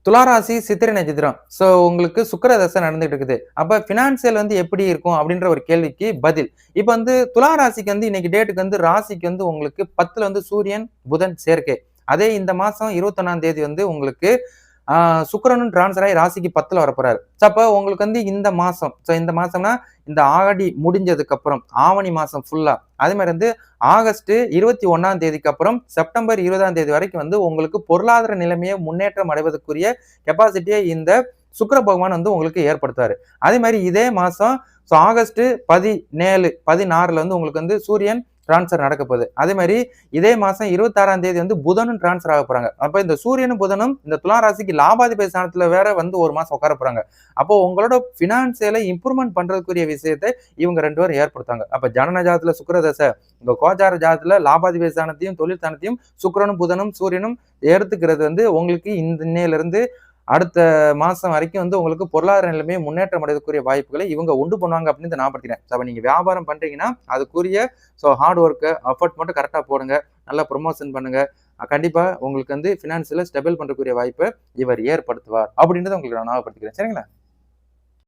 துளாராசி சித்திரை நட்சத்திரம். ஸோ உங்களுக்கு சுக்கிர தசை நடந்துட்டு இருக்குது. அப்ப பினான்சியல் எப்படி இருக்கும் அப்படின்ற ஒரு கேள்விக்கு பதில். இப்ப துளாராசிக்கு இன்னைக்கு டேட்டுக்கு ராசிக்கு உங்களுக்கு 10ல சூரியன், புதன் சேர்க்கை. அதே இந்த மாசம் 21ஆம் தேதி உங்களுக்கு சுக்கிரனும் டிரான்ஸ்ஃபர் ஆகி ராசிக்கு 10ல வரப்போறாரு. அப்ப உங்களுக்கு இந்த மாசம், இந்த மாசம்னா இந்த ஆடி முடிஞ்சதுக்கு அப்புறம் ஆவணி மாசம் ஃபுல்லா, அதே மாதிரி ஆகஸ்ட் 21ஆம் தேதிக்கு அப்புறம் செப்டம்பர் 20ஆம் தேதி வரைக்கும் உங்களுக்கு பொருளாதார நிலைமையை முன்னேற்றம் அடைவதற்குரிய கெப்பாசிட்டியை இந்த சுக்கிர பகவான் உங்களுக்கு ஏற்படுத்துவாரு. அதே மாதிரி இதே மாசம் ஆகஸ்ட் 17, 16ல உங்களுக்கு சூரியன் டிரான்ஸ்ஃபர் நடக்க போகுது. அதே மாதிரி இதே மாசம் 26ஆம் தேதி புதனும் டிரான்ஸ்ஃபர் ஆக போறாங்க. அப்ப இந்த சூரியனும் புதனும் இந்த துலா ராசிக்கு லாபாதிபதி ஸ்தானத்துல வேற ஒரு மாசம் உட்கார போறாங்க. அப்போ உங்களோட பினான்சியலை இம்ப்ரூவ்மெண்ட் பண்றதுக்குரிய விஷயத்தை இவங்க 2 பேரும் ஏற்படுத்தாங்க. அப்ப ஜனன ஜாதத்துல சுக்கிர தசை, உங்க கோச்சார ஜாதத்துல லாபாதிபதி ஸ்தானத்தையும் தொழில் ஸ்தானத்தையும் சுக்கிரனும் புதனும் சூரியனும் எடுத்துக்கிறது உங்களுக்கு இந்த இன்னையில இருந்து அடுத்த மாசம் வரைக்கும் உங்களுக்கு பொருளாதார நிலைமையை முன்னேற்றம் அடைவதற்குரிய வாய்ப்புகளை இவங்க உண்டு பண்ணுவாங்க அப்படின்னு நான் படுத்தினேன். அப்ப நீங்க வியாபாரம் பண்றீங்கன்னா அதுக்குரிய ஹார்ட் ஒர்க்கு எஃபர்ட் மட்டும் கரெக்டா போடுங்க, நல்லா ப்ரொமோஷன் பண்ணுங்க. கண்டிப்பா உங்களுக்கு பினான்சியல ஸ்டெபிள் பண்றதுக்குரிய வாய்ப்பை இவர் ஏற்படுத்துவார் அப்படின்றத உங்களுக்கு நான் ஞாபகப்படுத்திக்கிறேன். சரிங்களா?